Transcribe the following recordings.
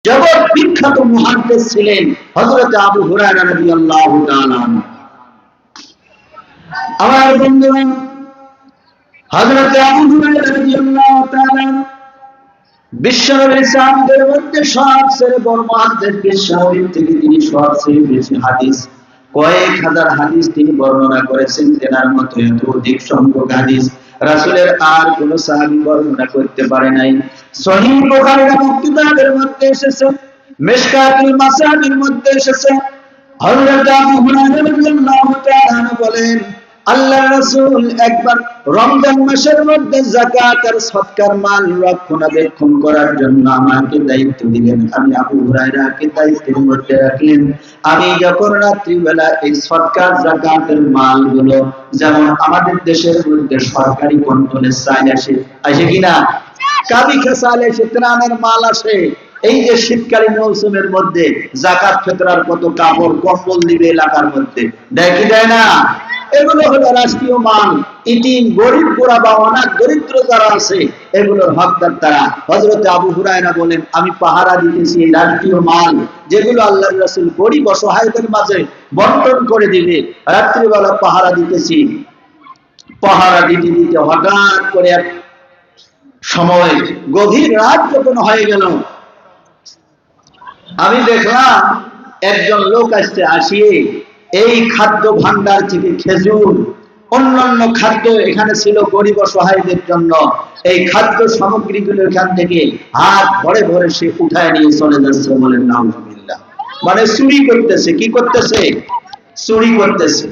জগৎ বিখ্যাত মুহাদ্দিস ছিলেন হযরত আবু হুরায়রা রাদিয়াল্লাহু তাআলা। আমার বন্ধুরা, হযরত আবু হুরায়রা রাদিয়াল্লাহু তাআলা বিশ্বনবীর সাহাবীদের মধ্যে সবচেয়ে বড় মুহাদ্দিস। বিশ্বনবীর থেকে তিনি সবচেয়ে বেশি হাদিস, কয়েক হাজার হাদিস তিনি বর্ণনা করেছেন। তেনার মতো এত অধিক সংখ্যক হাদিস রাসূলের আর কোন সাহাবী বর্ণনা করতে পারে নাই। সহিহ বুখারীর কিতাবের মধ্যে এসেছে, মিশকাতুল মাসাবির মধ্যে এসেছে, হযরত আবু হুরায়রা রাদিয়াল্লাহু তাআলা বলেন, আল্লাহর রাসূল একবার রমজান মাসের মধ্যে যাকাত আর সদকার মাল রক্ষণাবেক্ষণ করার জন্য আমাকে দায়িত্ব দিলেন। আমি আবু হুরায়রাকে দায়িত্বের মধ্যে রাখলেন। আমি যখন রাত্রিবেলা এই সদকার যাকাতের মালগুলো, যেমন আমাদের দেশের মধ্যে সরকারি কন্ট্রোলে চাল আসে কিনা, কাবি খেসাল এসে ত্রাণের মাল আসে, এই যে শীতকালীন মৌসুমের মধ্যে যাকাত ফিতরার কত কাপড় কম্বল দিবে এলাকার মধ্যে, দেয় কি দেয় না? এগুলো হলো রাষ্ট্রীয় মাল। ইতিম, গরিব, গোড়া বা অনাথ দরিদ্র যারা আছে এগুলোর হকদার তারা। হযরত আবু হুরায়রা বলেন, আমি পাহারা দিতেছি এই রাষ্ট্রীয় মাল যেগুলো আল্লাহর রাসূল গরিব অসহায়দের মাঝে বন্টন করে দিবে। রাত্রিবেলা পাহারা দিতেছি, পাহারা দিতে দিতে হঠাৎ করে এক সময় গভীর রাত যখন হয়ে গেল, আমি দেখলাম একজন লোক আসছে, আসিয়ে এই খাদ্য ভান্ডার থেকে খেজুর, অন্যান্য খাদ্য এখানে ছিল গরিব অসহায়দের জন্য, এই খাদ্য সামগ্রীগুলো এখান থেকে হাত ভরে ভরে সে উঠায় নিয়ে চলে যাচ্ছে। বলেন নাউজুবিল্লাহ। মানে চুরি করতেছে। কি করতেছে? চুরি করতেছে।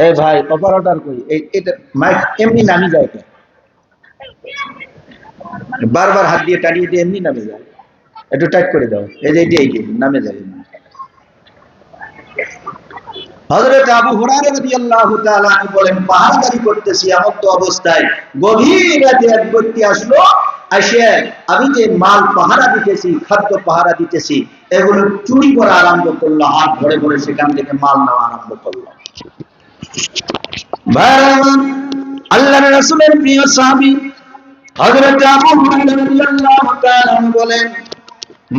এই ভাই অপারেটর কই, এটা মাইক এমনি নামি যায়, বারবার হাত দিয়ে টানিয়ে দিয়ে এমনি নামে যায়, একটু টাইট করে দাও, এই যে এই নামে যায়। হযরত আবু হুরায়রা রাদিয়াল্লাহু তাআলা বলেন, পাহারাদারি করতেছি এমন তো অবস্থায় গভীর রাতে এক ব্যক্তি আসলো, আসে আমি যে মাল পাহারা দিতেছি, খাদ্য পাহারা দিতেছি, এগুলো চুরি করা আরম্ভ করলো। হাত ভরে ভরে সেখান থেকে মাল নেওয়া আরম্ভ করলো। আল্লাহর রাসূলের প্রিয় সাহাবী হযরত আবু হুরায়রা রাদিয়াল্লাহু তাআলা বলেন,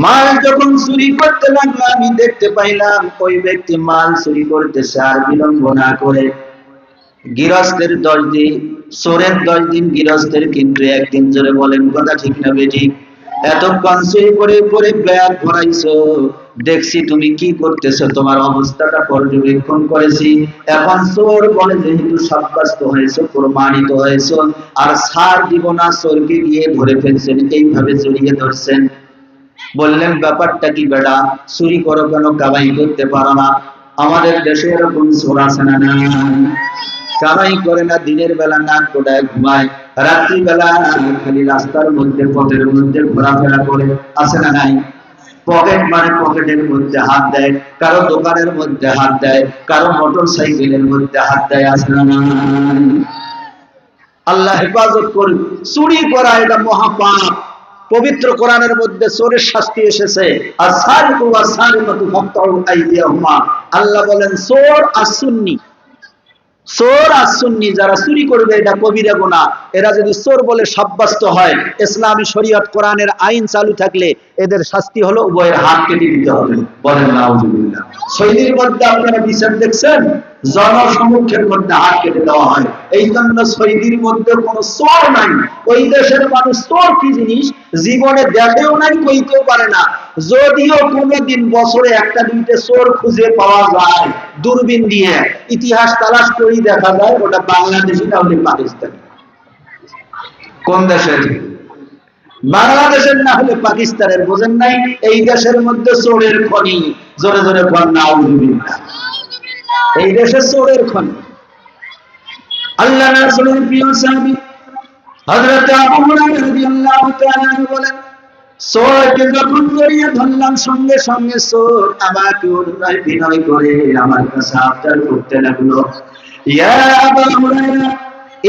মাল যখন চুরি করতে লাগলো, আমি দেখতে পাইলাম ওই ব্যক্তি মাল চুরি করতেছে। আর বিলম্ব না করে গৃহস্থের 10 দিন, চোরের 10 দিন, গৃহস্থের কিন্তু একদিন। জোরে বলেন কথা ঠিক না বেঠিক? এতক্ষণ চুরি করে পরে ব্যাগ ভরাইছো, দেখছি তুমি কি করতেছো, তোমার অবস্থাটা পর্যবেক্ষণ করেছি। এখন চোর বলে যেহেতু সাব্যস্ত হয়েছে, প্রমাণিত হয়েছে, আর ছাড় দিব না, চোরকে গিয়ে ধরে ফেলছেন, এইভাবে জড়িয়ে ধরছেন। বললেন, ব্যাপারটা কি বেটা, চুরি করো কেন, কামাই করতে পারো না? আমাদের দেশে এরকম চোর আছে না? কামাই করে না, দিনের বেলা নাক গোটায় ঘুমায়, রাত্রি বেলা খালি রাস্তার মধ্যে পথের মধ্যে ঘোরাফেরা করে, আছে না নাই? পকেট মানে পকেটের মধ্যে হাত দেয়, কারো দোকানের মধ্যে হাত দেয়, কারো মোটর সাইকেলের মধ্যে হাত দেয়, আছে না নাই? আল্লাহ হেফাজত করুন। চুরি করা এটা মহাপাপ। পবিত্র কোরআনের মধ্যে চোরের শাস্তি এসেছে, আল্লাহ বলেন চোর আর সুন্নি, চোর আর সুন্নি যারা চুরি করবে এটা কবিরা গুনাহ। এরা যদি চোর বলে সাব্যস্ত হয়, ইসলামী শরীয়ত কোরআনের আইন চালু থাকলে এদের শাস্তি হলো উভয়ের হাত কেটে দিতে হবে। বলেন নাউজুবিল্লাহ। সৌদির মধ্যে আপনারা বিচার দেখছেন, জনসমক্ষের মধ্যে হাত কেটে দেওয়া হয়। এই জন্য সৌদির মধ্যে কোন চোর নাই। ওই দেশের মানুষ চোর কি জিনিস জীবনে দেখেও নাই, কইতেও পারে না। যদিও কোনদিন বছরে একটা দুইটা চোর খুঁজে পাওয়া যায় দূরবীন দিয়ে, ইতিহাস তালাশ করেই দেখা যায় ওটা বাংলাদেশি না হলে পাকিস্তানি। কোন দেশের? বাংলাদেশের না হলে পাকিস্তানের। বোঝেন নাই? এই দেশের মধ্যে চোরের খনি। জোরে জোরে বলেন নাউজুবিল্লাহ। এই দেশে চোরের খনি। আল্লাহর রাসূলের প্রিয় সাহাবী হযরত আবু হুরায়রা রাদিয়াল্লাহু তাআলা বলেন, চোরকে যখন জড়িয়ে ধরলাম, সঙ্গে সঙ্গে চোর আমাকে অনুনয় বিনয় করে আমার কাছে আবদার করতে লাগলো, ইয়া আবু হুরায়রা,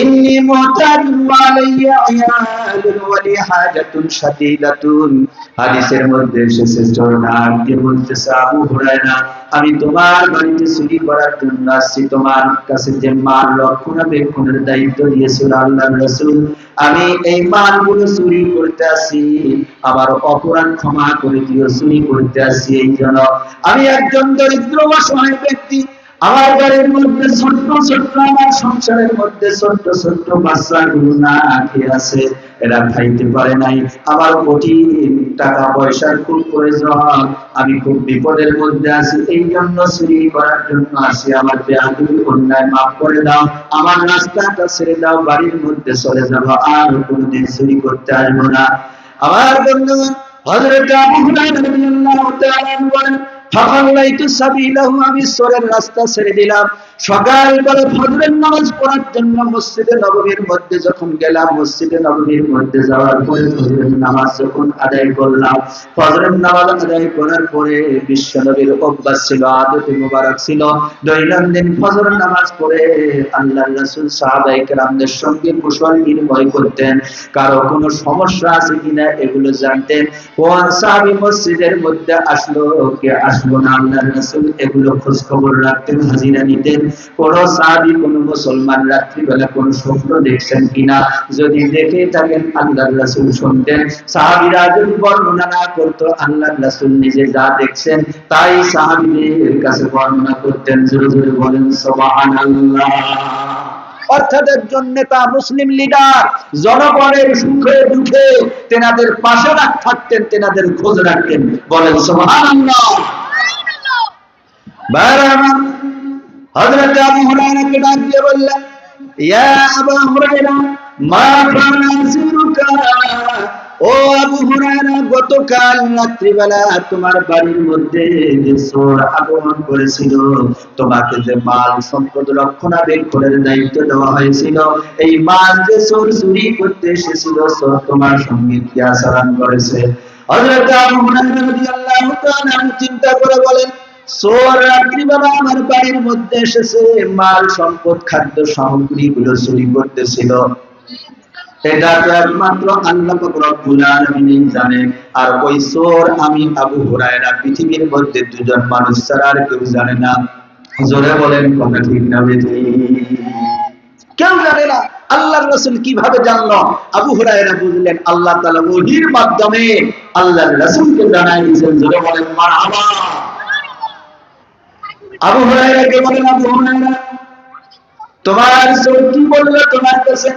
ইন্নী মুহতাজুন ওয়া আলাইয়া আয়ালুন ওয়া লি হাজাতুন শাদীদাতুন। হাদিসের মধ্যে এসেছে চোরকে বলতেছে, আবু হুরায়রা, আমি তোমার বাড়িতে চুরি করার জন্য আসছি, তোমার কাছে যে মাল রক্ষণাবেক্ষণের দায়িত্ব দিয়েছিল আল্লাহর রাসূল, আমি এই মালগুলো চুরি করতে আসি, আমার অপরাধ ক্ষমা করে দিও, চুরি করতে আসি এই জন্য। আমি একজন দরিদ্র অসহায় ব্যক্তি, আমার বাড়ির মধ্যে ছোট্ট ছোট্ট, আমার সংসারের মধ্যে ছোট্ট ছোট্ট বাচ্চাগুলো না খেয়ে আছে, এরা খাইতে পারে নাই, আমার কঠিন টাকা পয়সার খুব প্রয়োজন, আমি খুব বিপদের মধ্যে আছি, এই জন্য চুরি করার জন্য আসি, আমার বেয়াদবি অন্যায় মাফ করে দাও, আমার রাস্তাটা ছেড়ে দাও, বাড়ির মধ্যে চলে যাবো, আর কোনোদিন চুরি করতে আসবো না। আমার বন্ধুগণ, হযরত আবু হুরায়রা রাদিয়াল্লাহু তাআলা বলেন, ফাখাল্লাইতু সাবিলাহু, আমি চোরের রাস্তা ছেড়ে দিলাম। সকালবেলা ফজরের নামাজ পড়ার জন্য মসজিদে নববীর মধ্যে যখন গেলাম, মসজিদে নববীর মধ্যে যাওয়ার পরে ফজরের নামাজ যখন আদায় করলাম, ফজরের নামাজ আদায় করার পরে বিশ্বনবীর অভ্যাস ছিল, আদতে মুবারক ছিল, দৈনন্দিন ফজর নামাজ পড়ে আল্লাহর রাসূল সাহাবায়ে কেরামদের সঙ্গে কুশল বিনিময় করতেন, কারো কোনো সমস্যা আছে কিনা এগুলো জানতেন, কোন সাহাবী মসজিদের মধ্যে আসলো কে আসলো না, আল্লাহর রাসূল এগুলো খোঁজ খবর রাখতেন, হাজিরা নিতেন। কোন সাহাবী, কোন মুসলমান রাত্রিবেলা কোন স্বপ্ন দেখছেন কিনা, যদি দেখে থাকেন আল্লাহর রাসূল শুনতেন, সাহাবীরা যদি বর্ণনা না করতো, আল্লাহর রাসূল নিজে যা দেখছেন তাই সাহাবীদের কাছে বর্ণনা করতেন। জোরে জোরে বলেন সুবহানাল্লাহ। অর্থাৎ একজন নেতা, মুসলিম লিডার, জনগণের সুখে দুঃখে তেনাদের পাশে থাকতেন, তেনাদের খোঁজ রাখতেন। বলেন সুবহানাল্লাহ। হযরত আবু হুরায়রাকে ডাক দিয়ে বললেন, ইয়া আবু হুরায়রা, মা কানা সিরুকা, ও আবু হুরায়রা, গতকাল রাত্রিবেলা তোমার বাড়ির মধ্যে যে চোর আগমন করেছিল, তোমাকে যে মাল সম্পদ রক্ষণাবেক্ষণের দায়িত্ব দেওয়া হয়েছিল, এই মাল যে চোর চুরি করতে এসেছিল, চোর তোমার সঙ্গে কি আচরণ করেছে? হযরত আবু হুরায়রা রাদিয়াল্লাহু তাআলা চিন্তা করে বলেন, চোর রাত্রিবেলা আমার বাড়ির মধ্যে এসেছে, মাল সম্পদ খাদ্য সামগ্রী গুলো চুরি করতেছিল, এটা তো একমাত্র আল্লাহ পাক রব্বুল আলামিন জানেন, আর ওই চোর আমি আবু হুরায়রা, পৃথিবীর মধ্যে দুজন মানুষ ছাড়া আর কেউ জানে না। জোরে বলেন কথা ঠিক না বেঠিক? কেউ জানে না। আল্লাহর রাসূল কিভাবে জানলো? আবু হুরায়রা বুঝলেন আল্লাহ তাআলা ওহীর মাধ্যমে আল্লাহর রাসূলকে জানাই দিয়েছেন। জোরে বলেন মারহাবা। আবু হুরায়রাকে বলেন, আবু হুরায়রা, তোমার চোর কি বললো তোমার কাছে?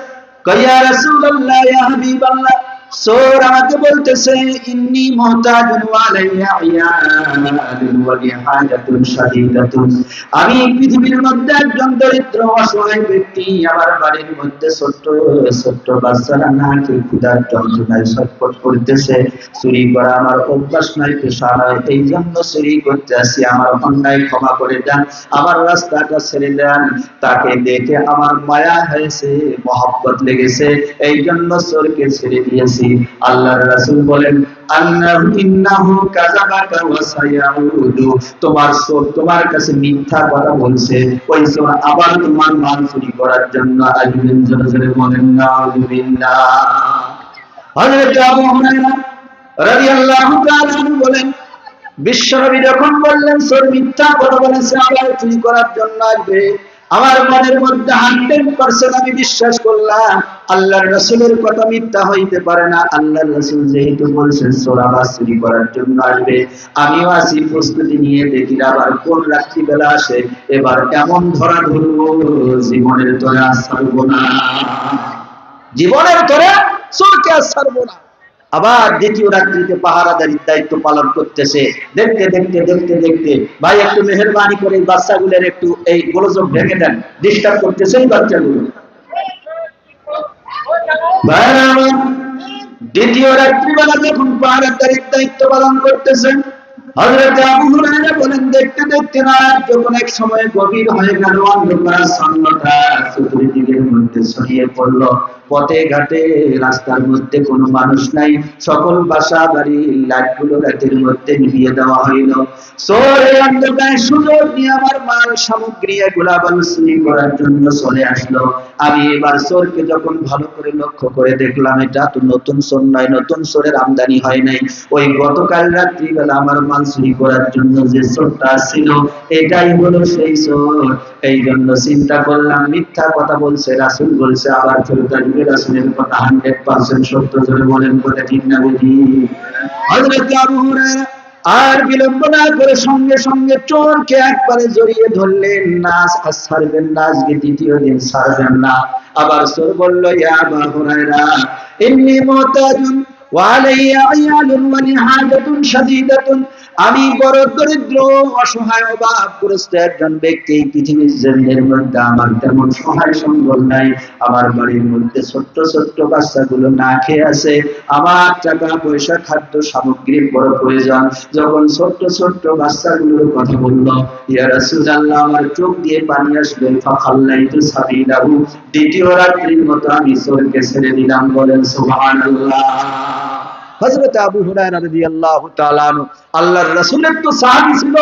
ইয়া রাসূলুল্লাহ, ইয়া হাবিবাল্লাহ, চোর আমাকে বলতেছে, ইন্নী মুহতাজুন ওয়া আলাইয়া আয়ালুন ওয়া লি হাজাতুন শাদীদাতুন, আমি পৃথিবীর মধ্যে একজন দরিদ্র অসহায় ব্যক্তি, আমার বাড়ির মধ্যে ছোট্ট ছোট্ট বাচ্চারা না খেয়ে ক্ষুধার যন্ত্রণায় ছটফট করতেছে, চুরি করা আমার অভ্যাস নাই, পেশা নয়, এই জন্য চুরি করতে আসি, আমার অন্যায় ক্ষমা করে দেন, আমার রাস্তাটা ছেড়ে দেন। তাকে দেখে আমার মায়া হয়েছে, মহব্বত লেগেছে, এই জন্য চোরকে ছেড়ে দিয়েছি। আল্লাহর রাসূল বলেন, আন্নাহু ইন্নাহু কাযাবাকা ওয়া সায়াউদু, তোমার চোর তোমার কাছে মিথ্যা কথা বলছে, ওই চোর আবার তোমার মাল চুরি করার জন্য আসবেন। জোরে জোরে বলেন নাউযুবিল্লাহ। হযরত আবু হুরায়রা রাদিয়াল্লাহু তাআলা বলেন, বিশ্বনবী যখন বললেন চোর মিথ্যা কথা বলেছে, আবার চুরি করার জন্য আসবে, আমার মনের মধ্যে 100% আমি বিশ্বাস করলাম আল্লাহর রাসূলের কথা মিথ্যা হইতে পারে না। আল্লাহর রাসূল যেহেতু বলেছেন চোর আবার চুরি করার জন্য আসবে, আমিও আসি প্রস্তুতি নিয়ে, দেখি আবার কোন রাত্রিবেলা আসে, এবার এমন ধরা ধরবো জীবনের তোরে আর ছাড়বো না, জীবনের তোরে চোরকে আর ছাড়বো না। আবার দ্বিতীয় রাত্রিতে পাহারাদারির দায়িত্ব পালন করতেছে। দেখতে দেখতে দেখতে দেখতে, ভাই একটু মেহেরবানি করে বাচ্চাগুলোর একটু এই গোলযোগ ভেঙে দেন, ডিস্টার্ব করতেছে এই বাচ্চাগুলো। দ্বিতীয় রাত্রিবেলা যখন পাহারাদারির দায়িত্ব পালন করতেছেন, হযরত আবু হুরায়রা বলেন, দেখতে দেখতে না যখন এক সময় গভীর হয়ে গেল, অন্ধকারাচ্ছন্নতা চতুর্দিকের মধ্যে ছড়িয়ে পড়ল, পথে ঘাটে রাস্তার মধ্যে কোনো মানুষ নাই, সকল বাসা বাড়ি লাইটগুলো রাতের মধ্যে নিভিয়ে দেওয়া হইল। চোর এই অন্ধকারে সুযোগ নিয়ে আমার মাল সামগ্রী এগুলা আবার চুরি করার জন্য চলে আসলো। আমি এবার চোরকে যখন ভালো করে লক্ষ্য করে দেখলাম, এটা তো নতুন চোর নয়, নতুন চোরের আমদানি হয় নাই, ওই গতকাল রাত্রিবেলা আমার মাল চুরি করার জন্য যে চোরটা ছিল এটাই হলো সেই চোর। এই জন্য চিন্তা করলাম, মিথ্যা কথা বলছে, রাসূল বলছে আবার ফেরত আসবে, রাসূলের কথা 100% সত্য। জোরে বলেন কথা ঠিক না বুঝি? হযরত আবু হুরায়রা আর বিলম্ব না করে সঙ্গে সঙ্গে চোরকে একবারে জড়িয়ে ধরলেন, নাচ আর ছাড়বেন না, আজকে দ্বিতীয় দিন ছাড়বেন না। আবার চোর বলল, ইয়া আবু হুরায়রা ইন্নী মুহতাজুন ওয়া আলাইয়া আয়ালুন ওয়া লিহাজাতুন শাদীদাতুন, আমি বড় দরিদ্র, অসহায়, অভাবগ্রস্ত একজন ব্যক্তি। পৃথিবীর জমিনের মধ্যে আমার তেমন সহায় সম্বল নাই। আমার বাড়ির মধ্যে ছোট্ট ছোট্ট বাচ্চাগুলো না খেয়ে আছে, আমার টাকা পয়সা খাদ্য সামগ্রীর বড় প্রয়োজন। যখন ছোট্ট ছোট্ট বাচ্চাগুলোর কথা বলল, ইয়া রাসূলুল্লাহ আমার চোখ দিয়ে পানি আসবে, ফাখাল্লাইতু সাবিলাহু, দ্বিতীয় রাত্রির মতো আমি চোরকে ছেড়ে দিলাম। বলেন সুবহানাল্লাহ। হযরত আবু হুরায়রা রাদিয়াল্লাহু তাআলা আনহু আল্লাহর রাসূলের তো সাহাবী ছিল।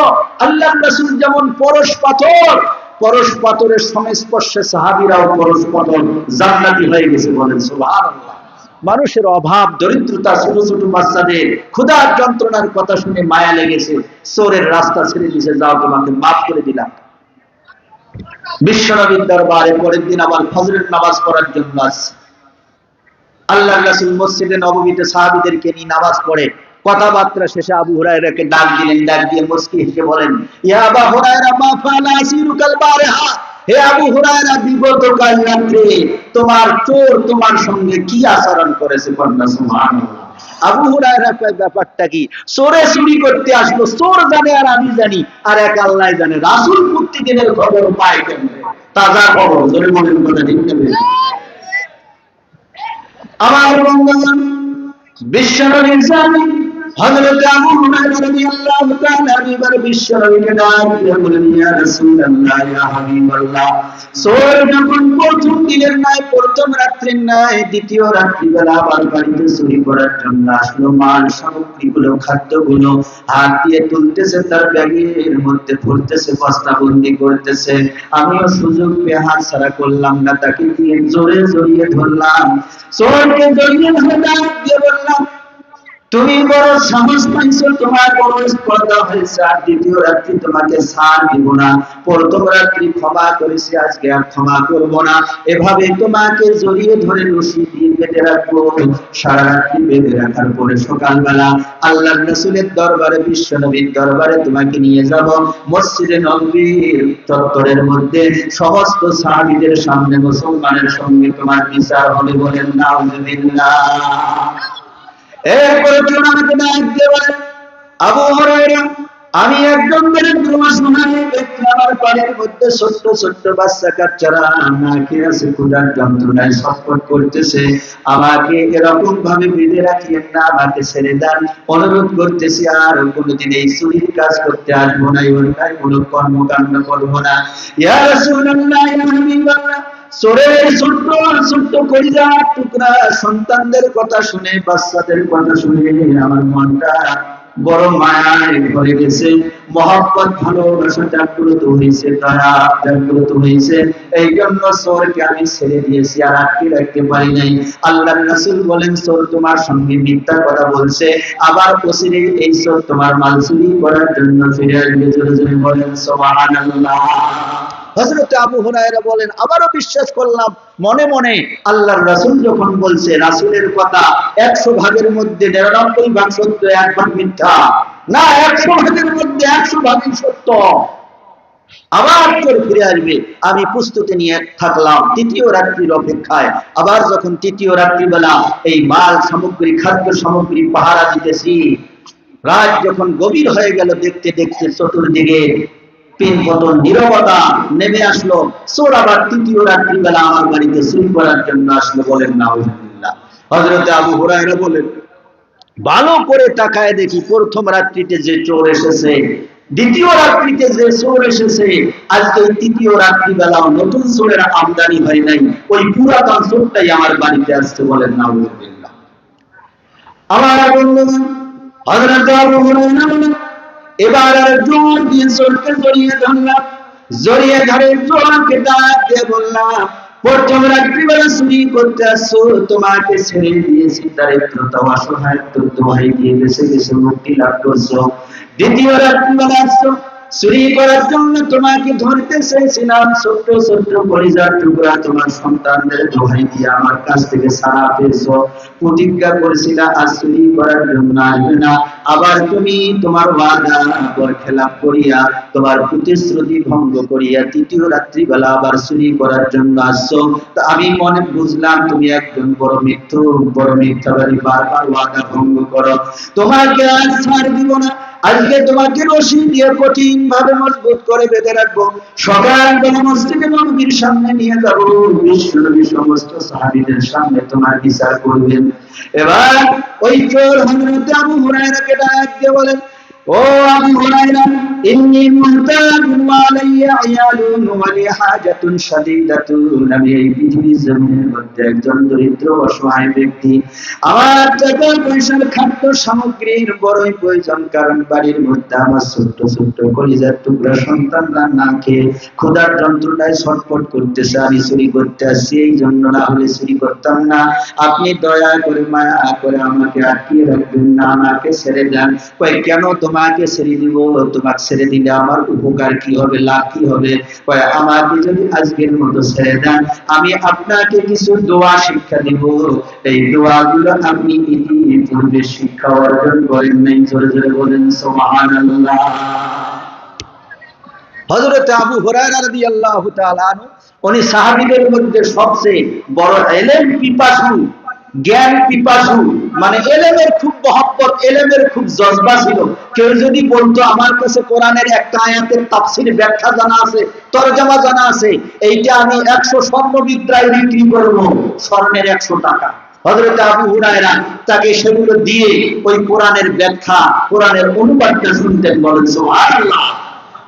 আল্লাহর রাসূল যেমন পরশ পাথর, পরশ পাথরের সংস্পর্শে সাহাবীরাও পরশ পাথর জান্নাতি হয়ে গেছে। বলেন সুবহানাল্লাহ। মানুষের অভাব দরিদ্রতা, ছোট ছোট বাচ্চাদের ক্ষুধার যন্ত্রণার কথা শুনে মায়া লেগেছে, চোরের রাস্তা ছেড়ে দিয়েছে, যাও তোমাকে মাফ করে দিলাম। বিশ্বনবীর দরবারে পরের দিন আবার ফজরের নামাজ পড়ার জন্য আসছে। আল্লাহর রাসূল মসজিদে নববীতে সাহাবীদেরকে নিয়ে নামাজ পড়ে, কথাবার্তা শেষে আবু হুরায়রাকে ডাক দিলেন, ডাক দিয়ে মুস্কি হেসে বলেন, ইয়া আবু হুরায়রা মা ফাআলা আসিরুকাল বারিহা, হে আবু হুরায়রা বিগত কাল রাতে তোমার চোর তোমার সঙ্গে কি আচরণ করেছে? বলেন সুবহানাল্লাহ। আবু হুরায়রা কয়, ব্যাপারটা কি? চোরে চুরি করতে আসলো, চোর জানে আর আমি জানি, আর এক আল্লাহ জানে। রাসূল প্রতিদিনের খবর পায় কেমনে? তাজা খবর। জোরে বলেন কথা ঠিক না? আমার বন্ধুগণ, বিশ্বনবীর সাহাবী হযরত আবু হুরায়রা রাদিয়াল্লাহু তাআলা এবার বিশ্বনবীকে ডাক দিয়ে বলেন, ইয়া রাসূলুল্লাহ, ইয়া হাবিবাল্লাহ, চোর যখন প্রথম দিনের নাই, প্রথম রাত্রির নাই, দ্বিতীয় রাত্রিবেলা আবার বাড়িতে চুরি করার জন্য আসলো, মাল সামগ্রীগুলো খাদ্যগুলো হাত দিয়ে তুলতেছে, তার ব্যাগের মধ্যে ভরতেছে, বস্তাবন্দি করতেছে। আমিও সুযোগ পেয়ে হাত ছাড়া করলাম না, তাকে দিয়ে জোরে জড়িয়ে ধরলাম। চোরকে জড়িয়ে ধরে ডাক দিয়ে বললাম, তুমি বড় সাহস পাইছো, তোমার বড় স্পর্ধা হয়েছে, আর দ্বিতীয় রাত্রি তোমাকে ছাড় দিব না। প্রথম রাত্রি ক্ষমা করেছি, আজকে আর ক্ষমা করব না। এভাবে তোমাকে জড়িয়ে ধরে রশি দিয়ে বেঁধে রাখবো, সারা রাত্রি বেঁধে রাখার পরে সকালবেলা আল্লাহর রাসূলের দরবারে, বিশ্বনবীর দরবারে তোমাকে নিয়ে যাব। মসজিদে নববীর চত্বরের মধ্যে সমস্ত সাহাবীদের সামনে মুসলমানের সঙ্গে তোমার বিচার হবে। বলেন নাউযুবিল্লাহ। এরপরে চোর আমাকে ডাক দিয়ে বলে, আবু হুরায়রা, আমি একজন দরিদ্র অসহায় ব্যক্তি, আমার বাড়ির মধ্যে ছোট্ট ছোট্ট বাচ্চা কাচ্চারা না খেয়ে আছে, ক্ষুধার যন্ত্রণায় ছটফট করতেছে, আমাকে এরকম ভাবে বেঁধে রাখিয়েন না, আমাকে ছেড়ে দেন, অনুরোধ করতেছি, আর কোনোদিন এই চুরির কাজ করতে আসবো না, অন্যায় কোনো কর্মকাণ্ড করবো না। ইয়া রাসূলুল্লাহ, ইয়া হাবিবাল্লাহ, চোরের ছোট্ট ছোট্ট কলিজার টুকরা সন্তানদের কথা শুনে, বাচ্চাদের কথা শুনে আমার মনটা বড় মায়ায় ভরে গেছে, মহব্বত ভালোবাসা জাগ্রত হয়েছে, দয়া জাগ্রত হয়েছে। এই জন্য চোরকে আমি ছেড়ে দিয়েছি, আর আটকে রাখতে পারি নাই। আল্লাহর রাসূল বলেন, চোর তোমার সঙ্গে মিথ্যা কথা বলছে, আবার অচিরে এই চোর তোমার মাল চুরি করার জন্য ফিরে আসবে। জোরে জোরে বলেন সুবহানাল্লাহ। হযরত আবু হুরায়রা বলেন, আবারও বিশ্বাস করলাম মনে মনে, আল্লাহর রাসূল যখন বলছে, রাসূলের কথা 100 ভাগের মধ্যে 99 ভাগ সত্য, 1 ভাগ মিথ্যা না, 100 ভাগের মধ্যে 100 ভাগই সত্য। আবার চোর ফিরে আসবে, আমি প্রস্তুতি নিয়ে থাকলাম তৃতীয় রাত্রির অপেক্ষায়। আবার যখন তৃতীয় রাত্রিবেলা এই মাল সামগ্রী, খাদ্য সামগ্রী পাহারা দিতেছি, রাত যখন গভীর হয়ে গেল, দেখতে দেখতে চতুর্দিকে পিন পতন নীরবতা নেমে আসলো। চোর আবার তৃতীয় রাত্রিবেলা আমার বাড়িতে চুরি করার জন্য আসলো। বলেন নাউযুবিল্লাহ। হযরত আবু হুরায়রা বলেন, ভালো করে তাকায় দেখি প্রথম রাত্রিতে যে চোর এসেছে, দ্বিতীয় রাত্রিতে যে চোর এসেছে, আজকে ওই তৃতীয় রাত্রি বেলাও নতুন চোরের আমদানি হয় নাই, ওই পুরাতন চোরটাই আমার বাড়িতে আসছে। বলেন নাউযুবিল্লাহ। আমার বন্ধুগণ, হযরত আবু হুরায়রা বলেন, এবার আর জোর দিয়ে চোরকে জড়িয়ে ধরলাম, জড়িয়ে ধরে চোরকে ডাক দিয়ে বললাম, প্রথম রাত্রিবেলা চুরি করতে আসছো, তোমাকে ছেড়ে দিয়েছি, দারিদ্রতা অসহায়ত্ব তোমায় দিয়ে বেঁচে বেঁচে মুক্তি লাভ করছো। দ্বিতীয় রাত্রিবেলা আসছো চুরি করার জন্য, তোমাকে ধরতে চেয়েছিলাম, ছোট্ট ছোট্ট পরিজার টুকরা তোমার সন্তানদের দোহাই দিয়ে আমার কাছ থেকে ছাড়া পেয়েছো, প্রতিজ্ঞা করেছিলা আজ চুরি করার জন্য আসবে না, আবার তুমি তোমার ওয়াদা বরখেলাপ করিয়া, তোমার প্রতিশ্রুতি ভঙ্গ করিয়া তৃতীয় রাত্রিবেলা আবার চুরি করার জন্য আসছো। তো আমি মনে বুঝলাম তুমি একজন বড় মিথ্যাবাদী, বারবার ওয়াদা ভঙ্গ করো, তোমাকে আজ ছাড় দিব না, আজকে তোমাকে রশি দিয়ে কঠিন ভাবে মজবুত করে বেঁধে রাখবো, সকালবেলা মসজিদে নবীর সামনে নিয়ে যাব, বিশ্বনবী সমস্ত সাহাবীদের সামনে তোমার বিচার করবেন। এবার ওই চোর হযরত আবু হুরায়রাকে ডাক দিয়ে বলেন, ও আবু হুরায়রা, ইন্নী মুহতাজুন ওয়া আলাইয়া আয়ালুন ওয়া লি হাজাতুন শাদীদাতুন, আমি এই পৃথিবীর জমিনের মধ্যে একজন দরিদ্র অসহায় ব্যক্তি, আমার টাকা পয়সার খাদ্য সামগ্রীর বড়ই প্রয়োজন, কারণ বাড়ির মধ্যে আমার ছোট্ট ছোট্ট কলিজার টুকরা সন্তানরা না খেয়ে ক্ষুধার যন্ত্রণায় ছটফট করতেছে, আমি চুরি করতে আসছি, এই জন্য না হলে চুরি করতাম না, আপনি দয়া করে মায়া করে আমাকে আটকিয়ে রাখবেন না, আমাকে ছেড়ে দেন। কয় কেন তোমাকে ছেড়ে দিব, তোমাকে ছেড়ে দিলে আমার উপকার কি হবে, লাভ কি হবে? কয় আমাকে যদি আজকের মতো ছেড়ে দেন, আমি আপনাকে কিছু দোয়া শিক্ষা দিব, এই দোয়াগুলো আপনি ইতিপূর্বে শিক্ষা অর্জন করেন নাই। জোরে জোরে বলেন সুবহানাল্লাহ। হযরত আবু হুরায়রা রাদিয়াল্লাহু তাআলা আনহু, উনি সাহাবীদের মধ্যে সবচেয়ে বড় ইলম পিপাসু, জ্ঞান পিপাসু, মানে ইলমের খুব মহব্বত, ইলমের খুব জজবা ছিল। কেউ যদি বলতো আমার কাছে কোরআনের একটা আয়াতের তাফসীর ব্যাখ্যা জানা আছে, তরজমা জানা আছে, এইটা আমি 100 স্বর্ণ মুদ্রায় বিক্রি করব, স্বর্ণের 100 টাকা, হযরত আবু হুরায়রা তাকে সেগুলো দিয়ে ওই কোরআনের ব্যাখ্যা, কোরআনের অনুবাদটা শুনতেন। বলেন সুবহানাল্লাহ।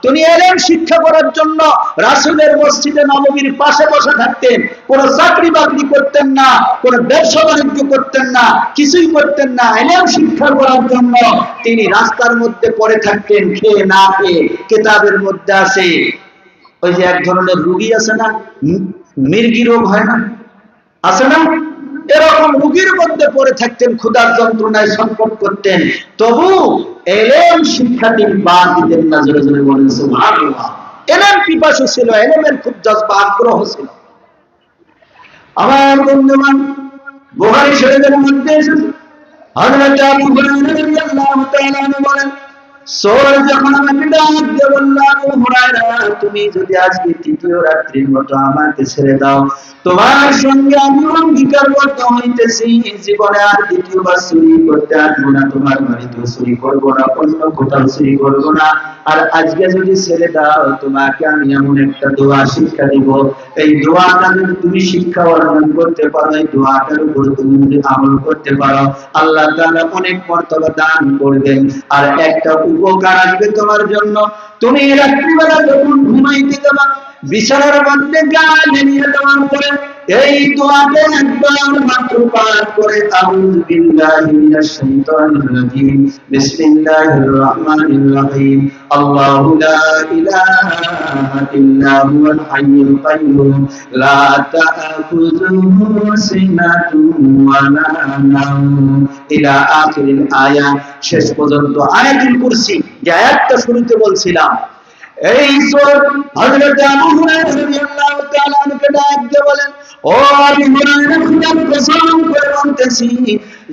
তিনি এলেম শিক্ষা করার জন্য রাসূলের মসজিদে নববীর পাশে বসে থাকতেন, কোন চাকরি বাকরি করতেন না, কোন ব্যবসা বাণিজ্য করতেন না, কিছুই করতেন না, এলেম শিক্ষা করার জন্য তিনি রাস্তার মধ্যে পড়ে থাকতেন, খেয়ে না খেয়ে। কিতাবের মধ্যে আছে ওই যে এক ধরনের রোগী আছে না, মির্গি রোগ হয় না, আছে না, এরকম রোগীর মধ্যে পড়ে থাকতেন, ক্ষুধার যন্ত্রণায় সংকট করতেন, তবু এলেম শিক্ষা তিনি বাদ দিতেন না। জোরে জোরে বলেন সুবহানাল্লাহ। এলেম পিপাসু ছিল, এলেমের খুব জজবা, আগ্রহ ছিল। আমার বন্ধুগণ, বুখারী শরীফের মধ্যে এসেছে, হযরত আবু হুরায়রা রাদিয়াল্লাহু তাআলা আনহু বলেন, চোর যখন আমাকে ডাক দিয়ে বলল, আবু হুরায়রা, তুমি যদি আজকে তৃতীয় রাত্রির মতো আমাকে ছেড়ে দাও, তোমার সঙ্গে আমি অঙ্গীকারবদ্ধ হইতেছি, জীবনে আর দ্বিতীয়বার চুরি করতে আসবো না, তোমার বাড়িতে চুরি করবো না, অন্য কোথাও চুরি করবো না। আর আজকে যদি ছেড়ে দাও, তোমাকে আমি এমন একটা দোয়া শিক্ষা দিব, এই দোয়াটা যদি তুমি শিক্ষা অর্জন করতে পারো, এই দোয়াটার উপর তুমি যদি আমল করতে পারো, আল্লাহ তাআলা অনেক মর্তবা দান করবেন। আর একটা উপকার আসবে তোমার জন্য, তুমি রাত্রিবেলা যখন ঘুমাইতে যাবা, বিছানার মধ্যে গা লেলিয়ে দেওয়ার পরে এই দোয়াটা একবার মাত্র পাঠ করে, আউযু বিল্লাহি মিনাশ শাইতানির রাজীম, বিসমিল্লাহির রহমানির রহিম, আল্লাহু লা ইলাহা ইল্লা হুয়াল হাইয়ুল কাইয়্যুম, লা তা'খুযুহু সিনাতুন ওয়া লা নাওম, ইলা আখিরিল আয়াত, শেষ পর্যন্ত আয়াতুল কুরসি, যে আয়াতটা শুরুতে বলছিলাম। এই চোর হযরত আবু হুরায়রা রাদিয়াল্লাহু তাআলা আনহুকে ডাক দিয়ে বলেন, ও আবু হুরায়রা, খোদার কসম করে বলতেছি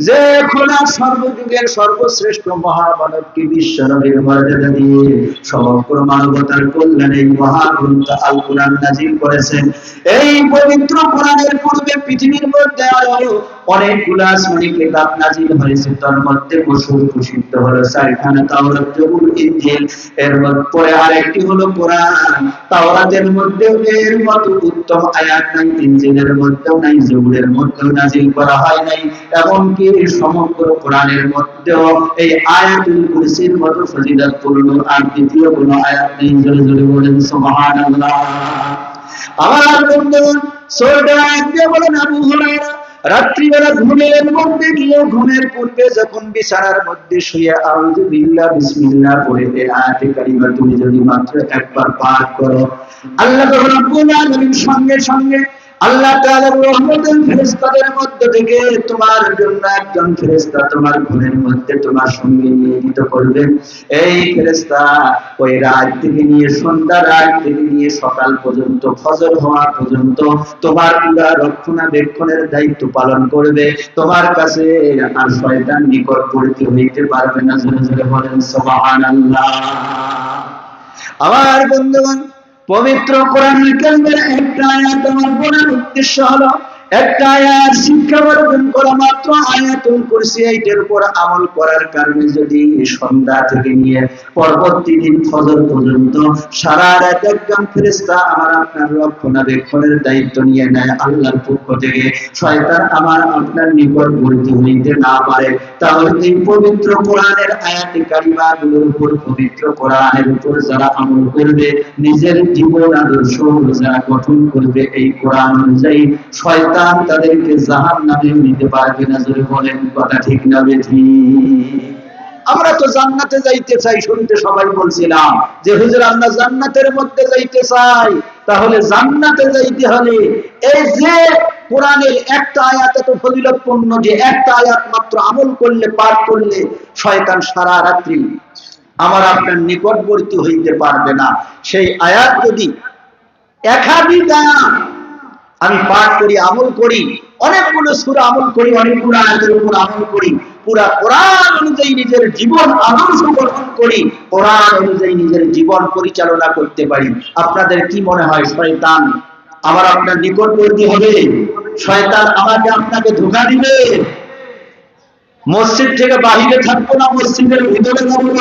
যে খোদা সর্বযুগের সর্বশ্রেষ্ঠ মহামানবকে বিশ্বনবীর মর্যাদা দিয়ে সমগ্র মানবতার কল্যাণে এই মহাগ্রন্থ আল কোরআন নাযিল করেছেন। এই পবিত্র কোরআনের পূর্বে পৃথিবীর মধ্যে আরো অনেকগুলো আসমানি কিতাব নাযিল হয়েছে, তার মধ্যে মশহুর প্রসিদ্ধ হলো চারখানা, তাওরাত, জবুর, ইনজিল, এর মধ্যে আরেকটি হলো কোরআন। তাওরাতের মধ্যে এর মতো উত্তম আয়াত নাই, ইনজিল ইনজিলের মধ্যেও নাই, জবুরের মধ্যেও নাজিল করা হয় নাই, এমনকি সমগ্র কোরআনের মধ্যেও এই আয়াতুল কুরসির মতো ফজিলতপূর্ণ আর দ্বিতীয় কোনো আয়াত নেই। জোরে জোরে বলেন সুবহানাল্লাহ। আমার বন্ধুগণ, সূরা আয়াত দিয়ে বলেন আবু হুরায়রা রাত্রিবেলা ঘুমের মধ্যে গিয়ে ঘুমের পূর্বে যখন বিছানার মধ্যে শুয়ে আউযু বিল্লাহ বিসমিল্লাহ পড়ে এই আয়াতে কারিমা তুমি যদি মাত্র একবার পাঠ করো, আল্লাহ রাব্বুল আলামিন সঙ্গে সঙ্গে আল্লাহ তাআলার রহমতের ফেরেশতাদের মধ্য থেকে তোমার জন্য একজন ফেরেশতা তোমার ঘরের মধ্যে তোমার সঙ্গে নিয়োজিত করবেন। এই ফেরেশতা ওই রাত থেকে নিয়ে সন্ধ্যা, রাত থেকে নিয়ে সকাল পর্যন্ত, ফজর হওয়া পর্যন্ত তোমার পুরা রক্ষণাবেক্ষণের দায়িত্ব পালন করবে। তোমার কাছে আর শয়তান নিকটবর্তী হইতে পারবে না। জোরে জোরে বলেন সুবহানাল্লাহ। আমার বন্ধুগণ, পবিত্র কোরআনুল কারীমের একটা আয়াত আমার বলার উদ্দেশ্য হলো একটা আয়াত শিক্ষা অর্জন করা মাত্র, আয়াতুল কুরসি এইটার উপর আমল করার কারণে যদি সন্ধ্যা থেকে নিয়ে পরবর্তী দিন ফজর পর্যন্ত সারা রাত একজন ফেরেশতা আমার আপনার রক্ষণাবেক্ষণের দায়িত্ব নিয়ে নেয় আল্লাহর পক্ষ থেকে, শয়তান আমার আপনার নিকটবর্তী হইতে না পারে, তাহলে এই পবিত্র কোরআনের আয়াতে কারিমাগুলোর উপর, পবিত্র কোরআনের উপর যারা আমল করবে, নিজের জীবন আদর্শ যারা গঠন করবে এই কোরআন অনুযায়ী, শয়তান তাদেরকে জাহান্নামে নিতে পারবে না। জোরে বলেন কথা ঠিক না বেঠিক? আমরা তো জান্নাতে যাইতে চাই, শুনতে সবাই বলছিলাম যে হুজুর আমরা জান্নাতের মধ্যে যাইতে চাই, তাহলে জান্নাতে যাইতে হলে এই যে কোরআনের একটা আয়াত এত ফজিলতপূর্ণ, যে একটা আয়াত মাত্র আমল করলে, পাঠ করলে শয়তান সারা রাত্রি আমার আপনার নিকটবর্তী হইতে পারবে না। সেই আয়াত যদি একাধিক আয়াত আমি পাঠ করি, আমল করি, অনেকগুলো সূরা আমল করি, অনেকগুলো আয়াতের উপর আমল করি, পুরা কোরআন অনুযায়ী নিজের জীবন আদর্শ গঠন করি, কোরআন অনুযায়ী নিজের জীবন পরিচালনা করতে পারি, আপনাদের কি মনে হয় শয়তান আমার আপনার নিকটবর্তী হবে? শয়তান আমাকে আপনাকে ধোঁকা দিবে? মসজিদ থেকে বাহিরে থাকবো না, মসজিদের ভিতরে থাকবো?